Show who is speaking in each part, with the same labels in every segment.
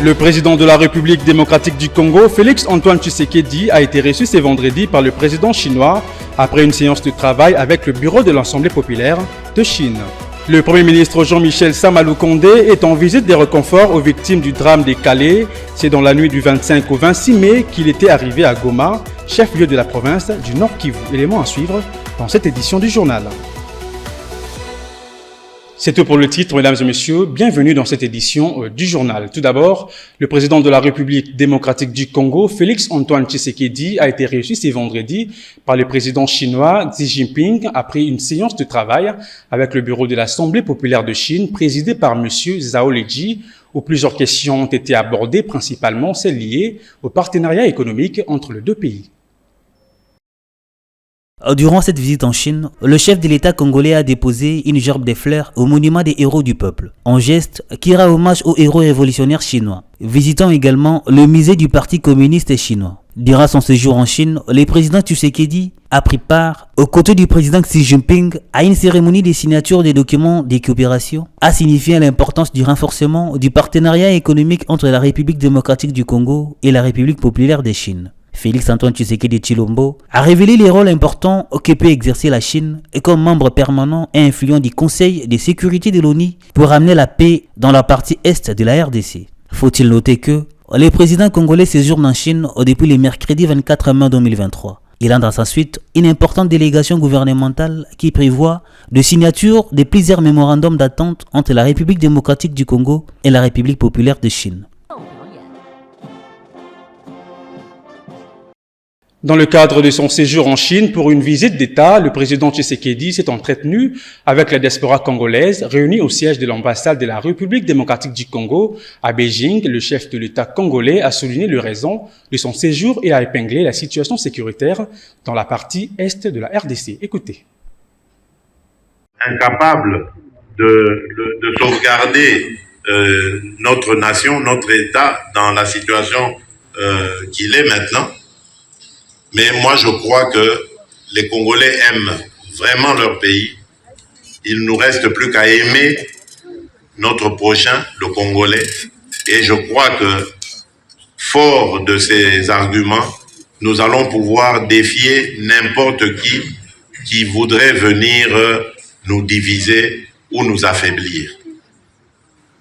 Speaker 1: Le président de la République démocratique du Congo, Félix Antoine Tshisekedi, a été reçu ce vendredi par le président chinois après une séance de travail avec le bureau de l'Assemblée populaire de Chine. Le Premier ministre Jean-Michel Sama Lukonde est en visite de réconfort aux victimes du drame des Calais. C'est dans la nuit du 25 au 26 mai qu'il était arrivé à Goma, chef-lieu de la province du Nord Kivu. Élément à suivre dans cette édition du journal. C'est tout pour le titre, mesdames et messieurs. Bienvenue dans cette édition du journal. Tout d'abord, le président de la République démocratique du Congo, Félix Antoine Tshisekedi, a été reçu ce vendredi par le président chinois Xi Jinping après une séance de travail avec le bureau de l'Assemblée populaire de Chine, présidé par M. Zhao Leji, où plusieurs questions ont été abordées, principalement celles liées au partenariat économique entre les deux pays.
Speaker 2: Durant cette visite en Chine, le chef de l'État congolais a déposé une gerbe de fleurs au monument des héros du peuple, en geste qui rend hommage aux héros révolutionnaires chinois, visitant également le musée du Parti communiste chinois. Durant son séjour en Chine, le président Tshisekedi a pris part, aux côtés du président Xi Jinping, à une cérémonie de signature des documents de coopération, a signifié l'importance du renforcement du partenariat économique entre la République démocratique du Congo et la République populaire de Chine. Félix Antoine Tshisekedi Tshilombo a révélé les rôles importants que peut exercer la Chine comme membre permanent et influent du Conseil de sécurité de l'ONU pour amener la paix dans la partie est de la RDC. Faut-il noter que le président congolais séjourne en Chine depuis le mercredi 24 mai 2023. Il a dans sa suite une importante délégation gouvernementale qui prévoit de signature de plusieurs mémorandums d'attente entre la République démocratique du Congo et la République populaire de Chine.
Speaker 1: Dans le cadre de son séjour en Chine pour une visite d'État, le président Tshisekedi s'est entretenu avec la diaspora congolaise réunie au siège de l'ambassade de la République démocratique du Congo à Beijing. Le chef de l'État congolais a souligné les raisons de son séjour et a épinglé la situation sécuritaire dans la partie est de la RDC. Écoutez.
Speaker 3: Incapable de sauvegarder notre nation, notre État dans la situation qu'il est maintenant. Mais moi, je crois que les Congolais aiment vraiment leur pays. Il ne nous reste plus qu'à aimer notre prochain, le Congolais. Et je crois que, fort de ces arguments, nous allons pouvoir défier n'importe qui voudrait venir nous diviser ou nous affaiblir.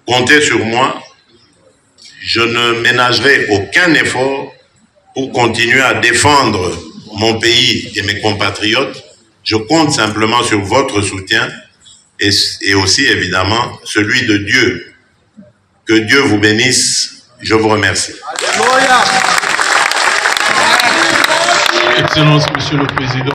Speaker 3: Comptez sur moi, je ne ménagerai aucun effort pour continuer à défendre mon pays et mes compatriotes. Je compte simplement sur votre soutien et aussi évidemment celui de Dieu. Que Dieu vous bénisse. Je vous remercie.
Speaker 4: Excellence, Monsieur le Président.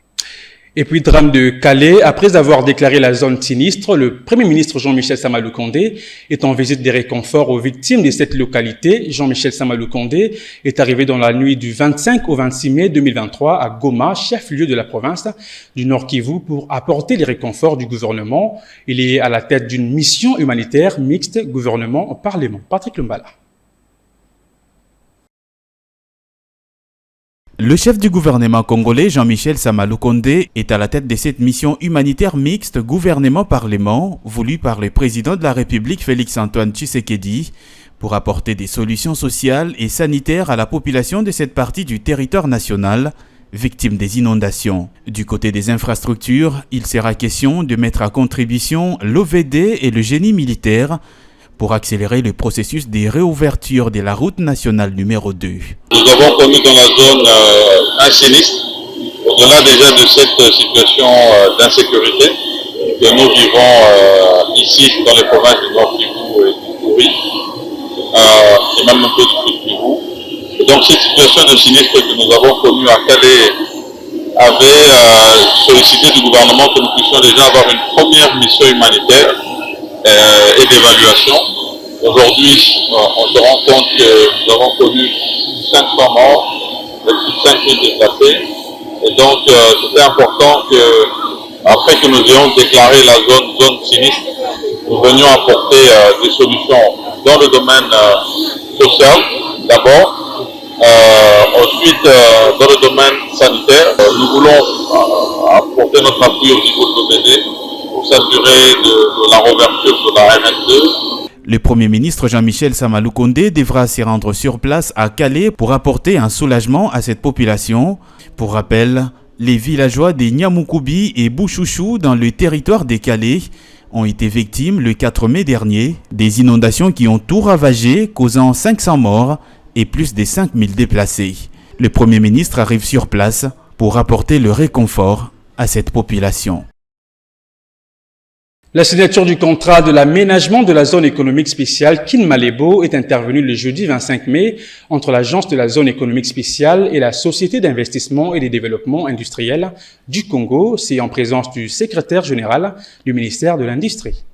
Speaker 1: Et puis, drame de Calais, après avoir déclaré la zone sinistre, le Premier ministre Jean-Michel Sama Lukonde est en visite de réconfort aux victimes de cette localité. Jean-Michel Sama Lukonde est arrivé dans la nuit du 25 au 26 mai 2023 à Goma, chef-lieu de la province du Nord Kivu, pour apporter les réconforts du gouvernement. Il est à la tête d'une mission humanitaire mixte gouvernement-parlement. Patrick Lumbala.
Speaker 5: Le chef du gouvernement congolais, Jean-Michel Sama Lukonde, est à la tête de cette mission humanitaire mixte gouvernement-parlement voulue par le président de la République, Félix Antoine Tshisekedi, pour apporter des solutions sociales et sanitaires à la population de cette partie du territoire national, victime des inondations. Du côté des infrastructures, il sera question de mettre à contribution l'OVD et le génie militaire pour accélérer le processus de réouverture de la route nationale numéro 2.
Speaker 6: Nous avons connu dans la zone un sinistre, au-delà déjà de cette situation d'insécurité que nous vivons ici dans les provinces du Nord Kivu et du Ituri, et même un peu du Sud Kivu. Et donc cette situation de sinistre que nous avons connue à Calais avait sollicité du gouvernement que nous puissions déjà avoir une première mission humanitaire et d'évaluation. Aujourd'hui, on se rend compte que nous avons connu 500 morts, plus de 5 000 déplacés. Et donc, c'était important que, après que nous ayons déclaré la zone sinistre, nous venions apporter des solutions dans le domaine social, d'abord. Ensuite, dans le domaine sanitaire, nous voulons apporter notre appui au niveau de l'OBD pour s'assurer de la réouverture de la RN2.
Speaker 5: Le Premier ministre Jean-Michel Sama Lukonde devra se rendre sur place à Calais pour apporter un soulagement à cette population. Pour rappel, les villageois de Nyamukoubi et Bouchouchou dans le territoire des Calais ont été victimes le 4 mai dernier des inondations qui ont tout ravagé, causant 500 morts et plus de 5000 déplacés. Le Premier ministre arrive sur place pour apporter le réconfort à cette population.
Speaker 1: La signature du contrat de l'aménagement de la zone économique spéciale Kinmalebo est intervenue le jeudi 25 mai entre l'Agence de la zone économique spéciale et la Société d'investissement et de développement industriel du Congo. C'est en présence du secrétaire général du ministère de l'Industrie.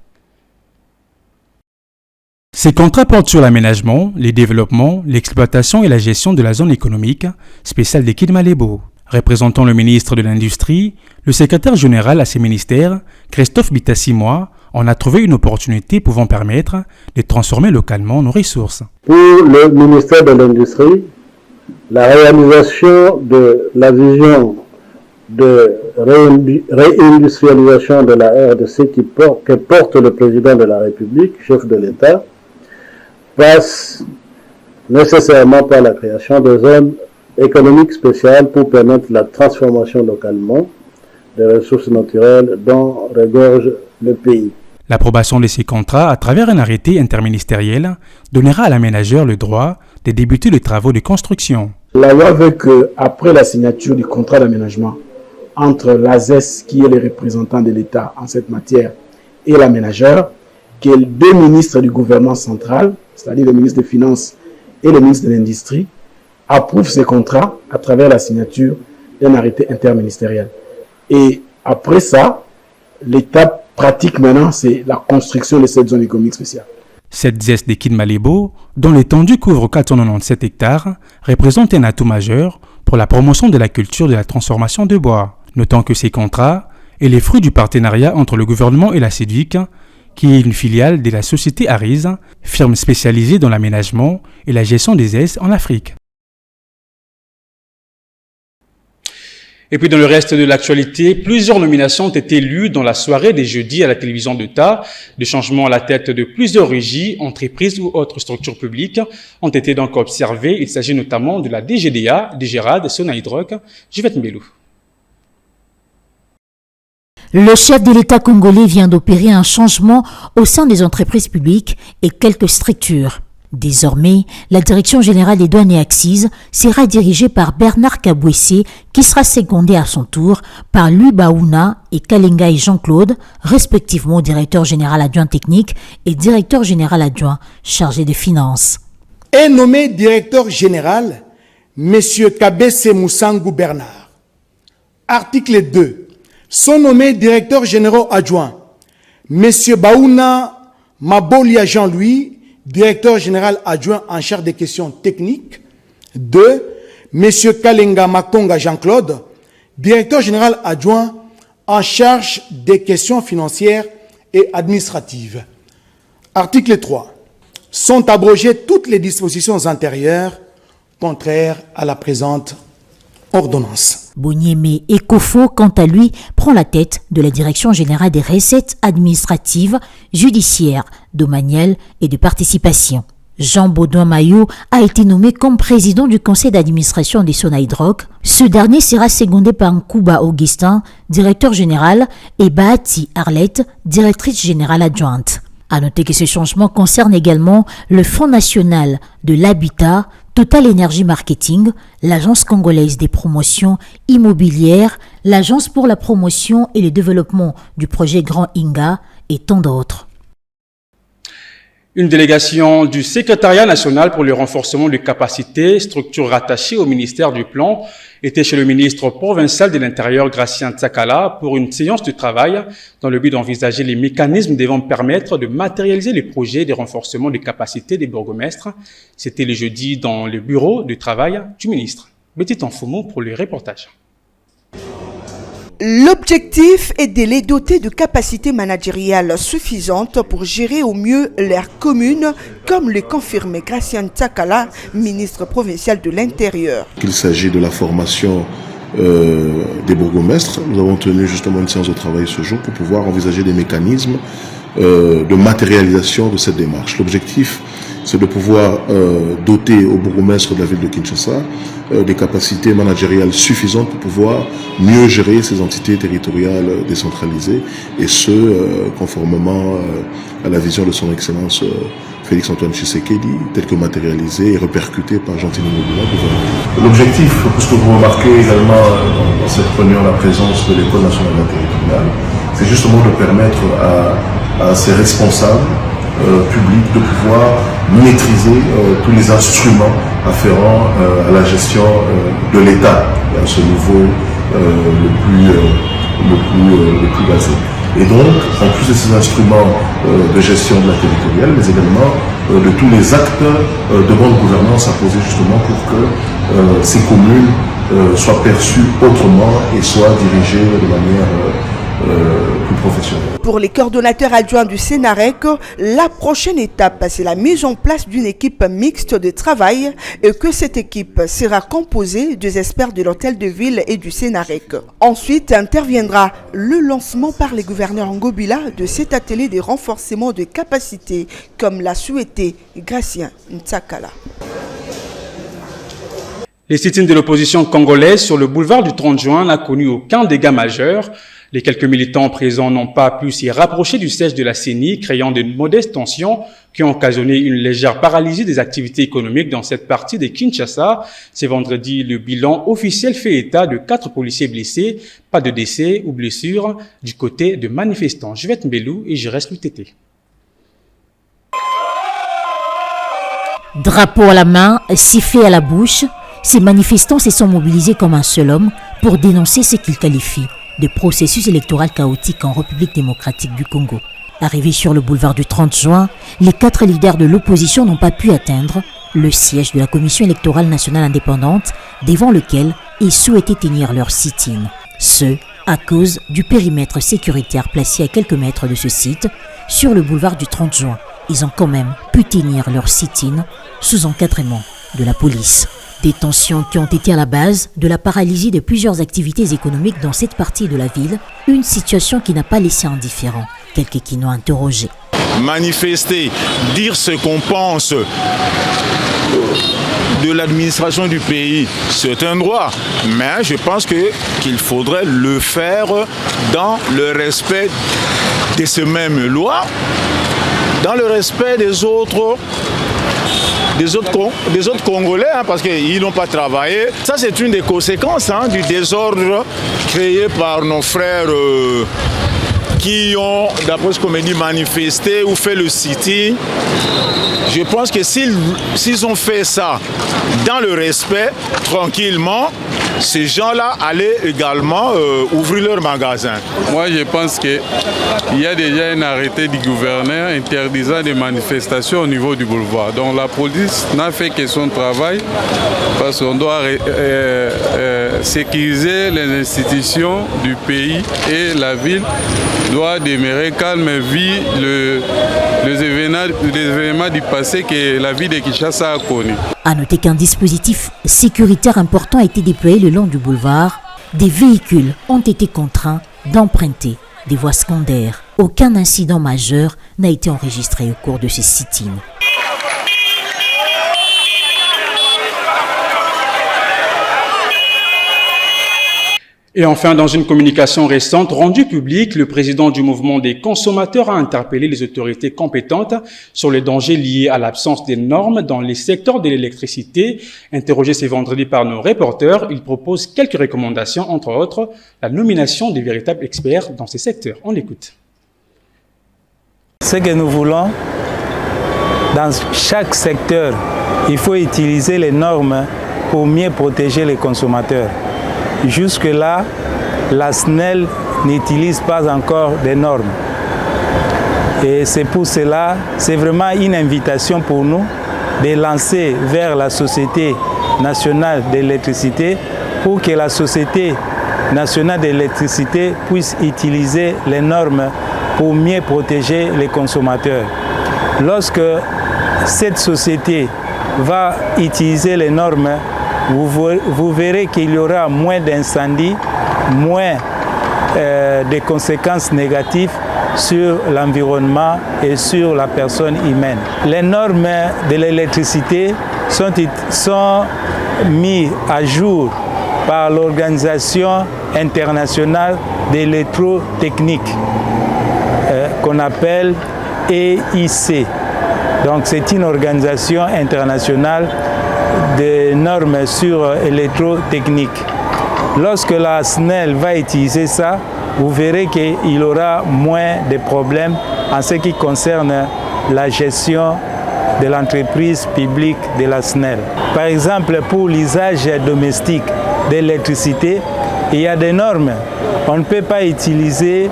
Speaker 1: Ces contrats portent sur l'aménagement, les développements, l'exploitation et la gestion de la zone économique spéciale de Kinmalebo. Représentant le ministre de l'Industrie, le secrétaire général à ces ministères, Christophe Bitassi-Moi, en a trouvé une opportunité pouvant permettre de transformer localement nos ressources.
Speaker 4: Pour le ministère de l'Industrie, la réalisation de la vision de réindustrialisation de la RDC que porte le président de la République, chef de l'État, passe nécessairement par la création de zones économique spéciale pour permettre la transformation localement des ressources naturelles dont regorge le pays.
Speaker 1: L'approbation de ces contrats à travers un arrêté interministériel donnera à l'aménageur le droit de débuter les travaux de construction.
Speaker 7: La loi veut qu'après la signature du contrat d'aménagement entre l'ASES, qui est le représentant de l'État en cette matière, et l'aménageur, que les deux ministres du gouvernement central, c'est-à-dire le ministre des Finances et le ministre de l'Industrie, approuve ces contrats à travers la signature d'un arrêté interministériel. Et après ça, l'étape pratique maintenant, c'est la construction de cette zone économique spéciale.
Speaker 1: Cette ZES de Kinmalebo, dont l'étendue couvre 497 hectares, représente un atout majeur pour la promotion de la culture de la transformation de bois. Notons que ces contrats est le fruit du partenariat entre le gouvernement et la CEDUC, qui est une filiale de la société Arise, firme spécialisée dans l'aménagement et la gestion des ZES en Afrique. Et puis dans le reste de l'actualité, plusieurs nominations ont été lues dans la soirée des jeudis à la télévision d'État. Des changements à la tête de plusieurs régies, entreprises ou autres structures publiques ont été donc observés. Il s'agit notamment de la DGDA, DGRAD, Sonaïdroc, Jivette Mbelou.
Speaker 8: Le chef de l'État congolais vient d'opérer un changement au sein des entreprises publiques et quelques structures. Désormais, la Direction générale des douanes et accises sera dirigée par Bernard Kabouessé, qui sera secondé à son tour par Louis Baouna et Kalengai Jean-Claude, respectivement directeur général adjoint technique et directeur général adjoint chargé des finances.
Speaker 9: Est nommé directeur général M. Kabessé Moussangou Bernard. Article 2. Sont nommés directeurs généraux adjoints M. Baouna Mabolia Jean-Louis, directeur général adjoint en charge des questions techniques. 2. M. Kalenga Makonga Jean-Claude, directeur général adjoint en charge des questions financières et administratives. Article 3. Sont abrogées toutes les dispositions antérieures contraires à la présente ordonnance.
Speaker 8: Boniemé Ekofo, quant à lui, prend la tête de la Direction générale des recettes administratives, judiciaires, domaniales et de participation. Jean Baudouin Maillot a été nommé comme président du conseil d'administration des Sonaïdroc. Ce dernier sera secondé par Nkouba Augustin, directeur général, et Bahati Arlette, directrice générale adjointe. À noter que ce changement concerne également le Fonds national de l'habitat, Total Énergie Marketing, l'Agence congolaise des promotions immobilières, l'Agence pour la promotion et le développement du projet Grand Inga et tant d'autres.
Speaker 1: Une délégation du Secrétariat national pour le renforcement des capacités, structure rattachée au ministère du Plan, était chez le ministre provincial de l'Intérieur, Gratien Tsakala, pour une séance de travail dans le but d'envisager les mécanismes devant permettre de matérialiser les projets de renforcement des capacités des bourgmestres. C'était le jeudi dans le bureau de travail du ministre. Betty Tanfoumou pour le reportage.
Speaker 10: L'objectif est de les doter de capacités managériales suffisantes pour gérer au mieux leurs communes, comme le confirmait Gratien Tsakala, ministre provincial de l'Intérieur.
Speaker 11: Il s'agit de la formation des bourgmestres. Nous avons tenu justement une séance de travail ce jour pour pouvoir envisager des mécanismes de matérialisation de cette démarche. L'objectif, c'est de pouvoir doter au bourgmestre de la ville de Kinshasa des capacités managériales suffisantes pour pouvoir mieux gérer ces entités territoriales décentralisées, et ce, conformément à la vision de son Excellence Félix Antoine Tshisekedi, telle que matérialisée et répercutée par Gentil Ngobila. L'objectif, puisque vous remarquez également dans cette réunion la présence de l'École nationale territoriale, c'est justement de permettre à ces responsables publics de pouvoir maîtriser tous les instruments afférents à la gestion de l'État, à ce niveau le plus basique. Et donc, en plus de ces instruments de gestion de la territoriale, mais également de tous les actes de bonne gouvernance à poser justement pour que ces communes soient perçues autrement et soient dirigées de manière plus professionnelle.
Speaker 10: Pour les coordonnateurs adjoints du Sénarec, la prochaine étape, c'est la mise en place d'une équipe mixte de travail et que cette équipe sera composée des experts de l'hôtel de ville et du Sénarec. Ensuite interviendra le lancement par les gouverneurs Ngobila de cet atelier de renforcement de capacités, comme l'a souhaité Gracien Ntsakala.
Speaker 1: Les sit-ins de l'opposition congolaise sur le boulevard du 30 juin n'a connu aucun dégât majeur. Les quelques militants présents n'ont pas pu s'y rapprocher du siège de la CENI, créant de modestes tensions qui ont occasionné une légère paralysie des activités économiques dans cette partie de Kinshasa. C'est vendredi, le bilan officiel fait état de 4 policiers blessés, pas de décès ou blessures du côté de manifestants. Juvette Mbelou et Jérès Loutété.
Speaker 8: Drapeau à la main, sifflet à la bouche, ces manifestants se sont mobilisés comme un seul homme pour dénoncer ce qu'ils qualifient de processus électoral chaotique en République démocratique du Congo. Arrivés sur le boulevard du 30 juin, les 4 leaders de l'opposition n'ont pas pu atteindre le siège de la Commission électorale nationale indépendante devant lequel ils souhaitaient tenir leur sit-in. Ce, à cause du périmètre sécuritaire placé à quelques mètres de ce site, sur le boulevard du 30 juin. Ils ont quand même pu tenir leur sit-in sous encadrement de la police. Des tensions qui ont été à la base de la paralysie de plusieurs activités économiques dans cette partie de la ville, une situation qui n'a pas laissé indifférent quelques qui l'ont interrogé.
Speaker 12: Manifester, dire ce qu'on pense de l'administration du pays, c'est un droit, mais je pense qu'il faudrait le faire dans le respect de ces mêmes lois, dans le respect des autres Congolais, parce qu'ils n'ont pas travaillé. Ça, c'est une des conséquences du désordre créé par nos frères qui ont, d'après ce qu'on me dit, manifesté ou fait le sit-in. Je pense que s'ils ont fait ça dans le respect, tranquillement, ces gens-là allaient également ouvrir leur magasin.
Speaker 13: Moi, je pense qu'il y a déjà un arrêté du gouverneur interdisant des manifestations au niveau du boulevard. Donc la police n'a fait que son travail parce qu'on doit sécuriser les institutions du pays et la ville doit demeurer calme vu les événements du passé que la ville de Kinshasa a connu.
Speaker 8: A noter qu'un dispositif sécuritaire important a été déployé le long du boulevard. Des véhicules ont été contraints d'emprunter des voies secondaires. Aucun incident majeur n'a été enregistré au cours de ces sit-ins.
Speaker 1: Et enfin, dans une communication récente rendue publique, le président du mouvement des consommateurs a interpellé les autorités compétentes sur les dangers liés à l'absence des normes dans les secteurs de l'électricité. Interrogé ce vendredi par nos reporters, il propose quelques recommandations, entre autres, la nomination des véritables experts dans ces secteurs. On l'écoute.
Speaker 14: Ce que nous voulons, dans chaque secteur, il faut utiliser les normes pour mieux protéger les consommateurs. Jusque-là, la SNEL n'utilise pas encore des normes. Et c'est pour cela, c'est vraiment une invitation pour nous de lancer vers la Société nationale d'électricité pour que la Société nationale d'électricité puisse utiliser les normes pour mieux protéger les consommateurs. Lorsque cette société va utiliser les normes, vous verrez qu'il y aura moins d'incendies, moins de conséquences négatives sur l'environnement et sur la personne humaine. Les normes de l'électricité sont mises à jour par l'Organisation internationale d'électrotechnique qu'on appelle EIC. Donc c'est une organisation internationale de normes sur électrotechnique. Lorsque la SNEL va utiliser ça, vous verrez qu'il aura moins de problèmes en ce qui concerne la gestion de l'entreprise publique de la SNEL. Par exemple, pour l'usage domestique d'électricité, il y a des normes. On ne peut pas utiliser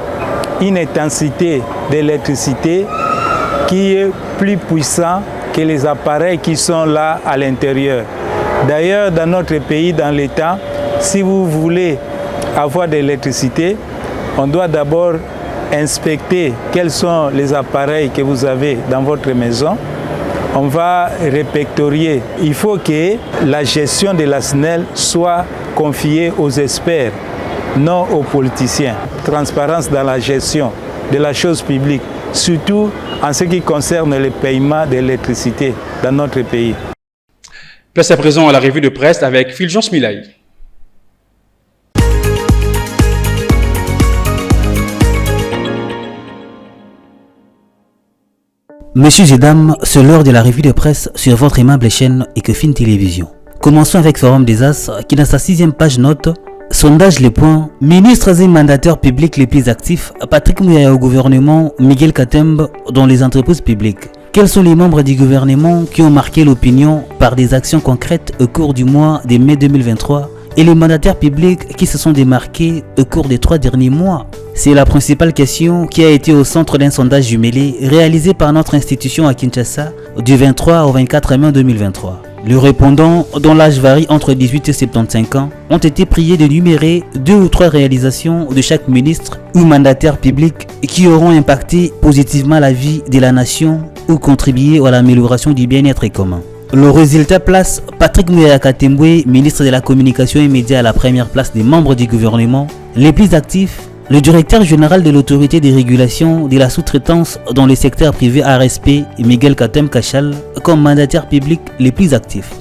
Speaker 14: une intensité d'électricité qui est plus puissante que les appareils qui sont là à l'intérieur. D'ailleurs, dans notre pays, dans l'État, si vous voulez avoir de l'électricité, on doit d'abord inspecter quels sont les appareils que vous avez dans votre maison. On va répertorier. Il faut que la gestion de la SNEL soit confiée aux experts, non aux politiciens. Transparence dans la gestion de la chose publique, surtout en ce qui concerne le paiement de l'électricité dans notre pays.
Speaker 1: Place à présent à la revue de presse avec Fulgence Milaï.
Speaker 2: Messieurs et dames, c'est l'heure de la revue de presse sur votre aimable chaîne Ecofin Télévision. Commençons avec Forum des As qui dans sa 6e page note sondage Les Points, ministres et mandataires publics les plus actifs, Patrick Muyaya au gouvernement, Miguel Katembe dans les entreprises publiques. Quels sont les membres du gouvernement qui ont marqué l'opinion par des actions concrètes au cours du mois de mai 2023 et les mandataires publics qui se sont démarqués au cours des 3 derniers mois? C'est la principale question qui a été au centre d'un sondage jumelé réalisé par notre institution à Kinshasa du 23 au 24 mai 2023. Les répondants, dont l'âge varie entre 18 et 75 ans, ont été priés de numérer 2 ou 3 réalisations de chaque ministre ou mandataire public qui auront impacté positivement la vie de la nation ou contribué à l'amélioration du bien-être commun. Le résultat place Patrick Muyaya Katembwe, ministre de la Communication et Médias, à la première place des membres du gouvernement les plus actifs. Le directeur général de l'autorité de régulation de la sous-traitance dans le secteur privé ARSP, Miguel Katembe Kachal, comme mandataire public les plus actifs.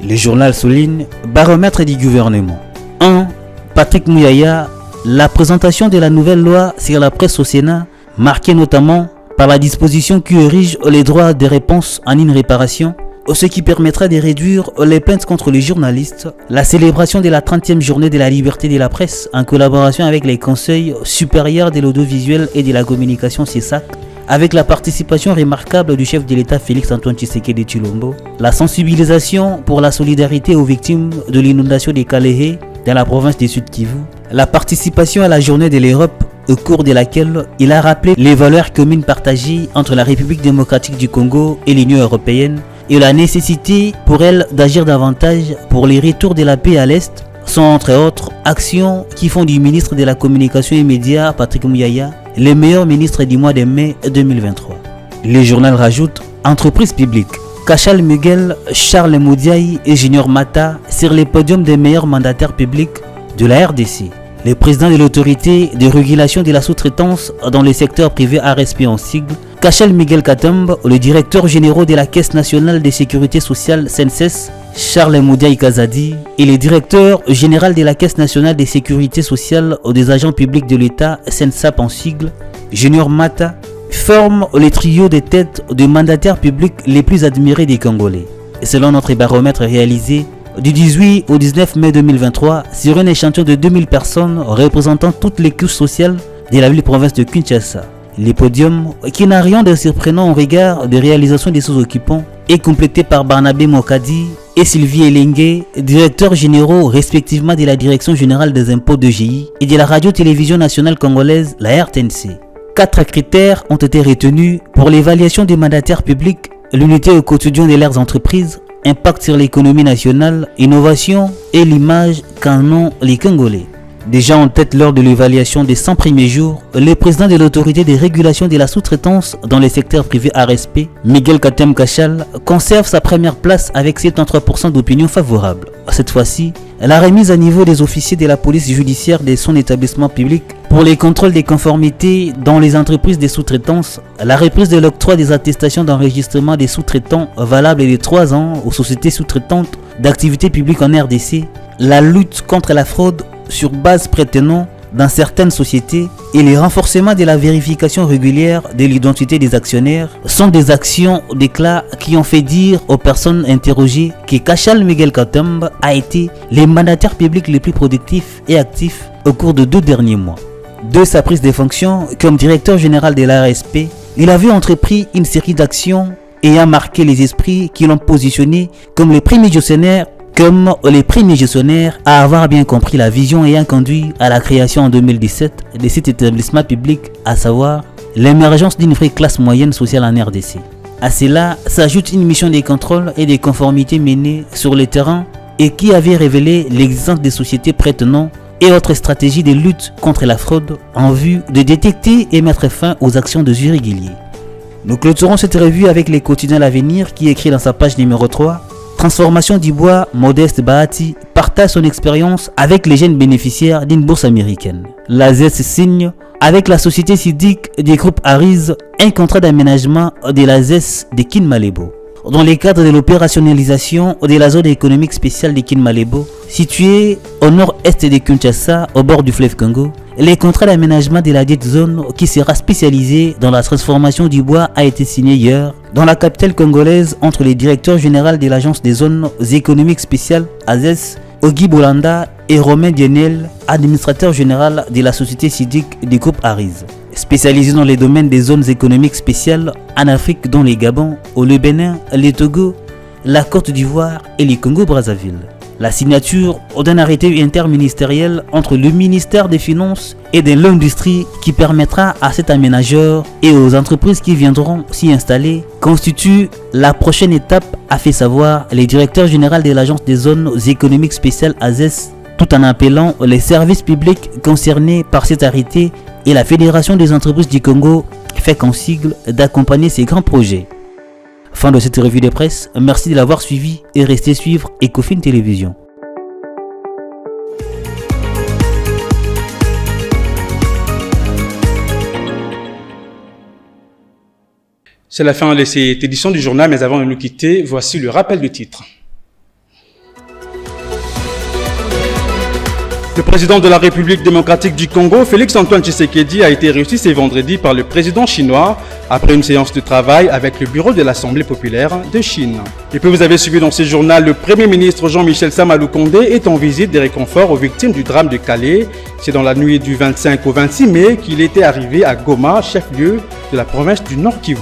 Speaker 2: Le journal souligne baromètre du gouvernement. 1. Patrick Muyaya, la présentation de la nouvelle loi sur la presse au Sénat, marquée notamment par la disposition qui érige les droits de réponse en une réparation, ce qui permettra de réduire les plaintes contre les journalistes, la célébration de la 30e journée de la liberté de la presse en collaboration avec les conseils supérieurs de l'audiovisuel et de la communication CESAC, avec la participation remarquable du chef de l'État Félix-Antoine Tshisekedi Tshilombo, la sensibilisation pour la solidarité aux victimes de l'inondation des Kalehe dans la province du Sud Kivu, la participation à la journée de l'Europe au cours de laquelle il a rappelé les valeurs communes partagées entre la République démocratique du Congo et l'Union européenne, et la nécessité pour elle d'agir davantage pour les retours de la paix à l'Est sont entre autres actions qui font du ministre de la Communication et Médias, Patrick Muyaya, le meilleur ministre du mois de mai 2023. Le journal rajoute entreprises publiques. Kachal Miguel, Charles Moudiaï et Junior Mata sur les podiums des meilleurs mandataires publics de la RDC. Le président de l'autorité de régulation de la sous-traitance dans le secteur privé ARSP en sigle, Kachal Miguel Katembe, le directeur général de la Caisse nationale de sécurité sociale CNSS, Charles Moudiaï Kazadi, et le directeur général de la Caisse nationale de sécurité sociale des agents publics de l'État, CNSAP en sigle, Junior Mata, forment le trio des têtes de mandataires publics les plus admirés des Congolais. Selon notre baromètre réalisé du 18 au 19 mai 2023 sur un échantillon de 2000 personnes représentant toutes les couches sociales de la ville-province de Kinshasa. Les podiums, qui n'a rien de surprenant au regard des réalisations des sous-occupants, est complété par Barnabé Mokadi et Sylvie Elengue, directeurs généraux respectivement de la Direction générale des impôts de GI et de la radio-télévision nationale congolaise, la RTNC. 4 critères ont été retenus pour l'évaluation des mandataires publics: l'unité au quotidien de leurs entreprises, impact sur l'économie nationale, innovation et l'image qu'en ont les Congolais. Déjà en tête lors de l'évaluation des 100 premiers jours, le président de l'autorité de régulation de la sous-traitance dans les secteurs privés ARSP, Miguel Katembe Kachal, conserve sa première place avec 73% d'opinion favorable. Cette fois-ci, la remise à niveau des officiers de la police judiciaire de son établissement public Pour les contrôles des conformités dans les entreprises de sous-traitance, la reprise de l'octroi des attestations d'enregistrement des sous-traitants valables de 3 ans aux sociétés sous-traitantes d'activités publiques en RDC, la lutte contre la fraude sur base prétenant dans certaines sociétés et le renforcement de la vérification régulière de l'identité des actionnaires sont des actions d'éclat qui ont fait dire aux personnes interrogées que Kachal Miguel Katumba a été le mandataire public le plus productif et actif au cours de 2 derniers mois. De sa prise de fonction comme directeur général de l'ARSP, il avait entrepris une série d'actions ayant marqué les esprits qui l'ont positionné comme les premiers gestionnaires à avoir bien compris la vision ayant conduit à la création en 2017 de cet établissement public, à savoir l'émergence d'une vraie classe moyenne sociale en RDC. À cela s'ajoute une mission de contrôle et de conformité menée sur le terrain et qui avait révélé l'existence des sociétés prétenant et autres stratégies de lutte contre la fraude en vue de détecter et mettre fin aux actions de irréguliers. Nous clôturons cette revue avec les quotidiens L'Avenir qui écrit dans sa page numéro 3 Transformation du bois, Modeste Bahati partage son expérience avec les jeunes bénéficiaires d'une bourse américaine. La ZES signe avec la société civique du groupe Ariz un contrat d'aménagement de la ZES de Kinmalebo. Dans le cadre de l'opérationnalisation de la zone économique spéciale de Kinmalebo, située au nord-est de Kinshasa, au bord du fleuve Congo, le contrat d'aménagement de la dite zone qui sera spécialisée dans la transformation du bois a été signé hier dans la capitale congolaise entre les directeurs généraux de l'agence des zones économiques spéciales AZES, Ogi Bolanda et Romain Dienel, administrateur général de la société civique du groupe Ariz. Spécialisé dans les domaines des zones économiques spéciales en Afrique dont les Gabon, le Bénin, le Togo, la Côte d'Ivoire et le Congo-Brazzaville. La signature d'un arrêté interministériel entre le ministère des Finances et de l'Industrie qui permettra à cet aménageur et aux entreprises qui viendront s'y installer constitue la prochaine étape, a fait savoir le directeur général de l'agence des zones économiques spéciales AZES, tout en appelant les services publics concernés par cet arrêté et la Fédération des entreprises du Congo fait consigne d'accompagner ces grands projets. Fin de cette revue de presse, merci de l'avoir suivi et restez suivre Ecofin Télévision.
Speaker 1: C'est la fin de cette édition du journal, mais avant de nous quitter, voici le rappel du titre. Le président de la République démocratique du Congo, Félix Antoine Tshisekedi, a été reçu ce vendredi par le président chinois après une séance de travail avec le bureau de l'Assemblée populaire de Chine. Et puis vous avez suivi dans ce journal, le Premier ministre Jean-Michel Sama Lukonde est en visite de réconfort aux victimes du drame de Calais. C'est dans la nuit du 25 au 26 mai qu'il était arrivé à Goma, chef-lieu de la province du Nord Kivu.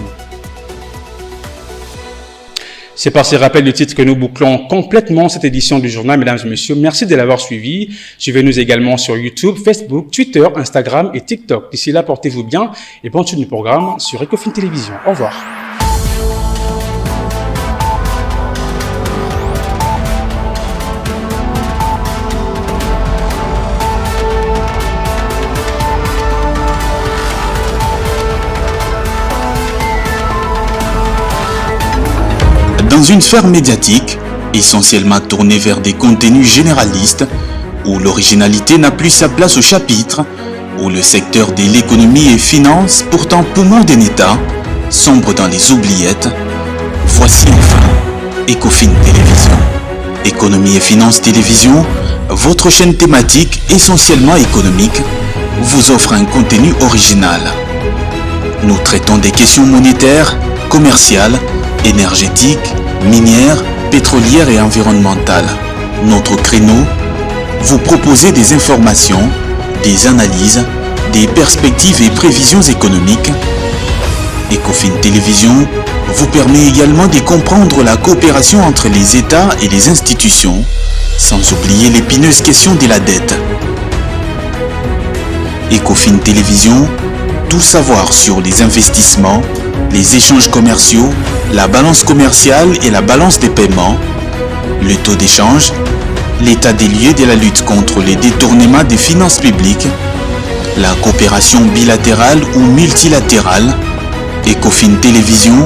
Speaker 1: C'est par ces rappels de titres que nous bouclons complètement cette édition du journal, mesdames et messieurs. Merci de l'avoir suivi. Suivez-nous également sur YouTube, Facebook, Twitter, Instagram et TikTok. D'ici là, portez-vous bien et bonne suite du programme sur Ecofin Télévision. Au revoir.
Speaker 15: Dans une sphère médiatique, essentiellement tournée vers des contenus généralistes, où l'originalité n'a plus sa place au chapitre, où le secteur de l'économie et finance, pourtant poumon d'un État, sombre dans les oubliettes, voici enfin Ecofin Télévision. Économie et finance télévision, votre chaîne thématique essentiellement économique, vous offre un contenu original. Nous traitons des questions monétaires, commerciales, énergétiques, minières, pétrolières et environnementales. Notre créneau, vous proposer des informations, des analyses, des perspectives et prévisions économiques. Ecofin Télévision vous permet également de comprendre la coopération entre les États et les institutions, sans oublier l'épineuse question de la dette. Ecofin Télévision, tout savoir sur les investissements, les échanges commerciaux, la balance commerciale et la balance des paiements, le taux d'échange, l'état des lieux de la lutte contre les détournements des finances publiques, la coopération bilatérale ou multilatérale. Ecofin Télévision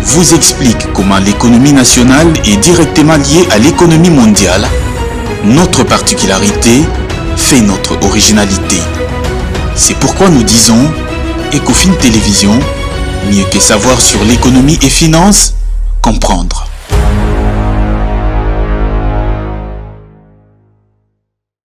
Speaker 15: vous explique comment l'économie nationale est directement liée à l'économie mondiale. Notre particularité fait notre originalité. C'est pourquoi nous disons Ecofin Télévision, mieux que savoir sur l'économie et finances, comprendre.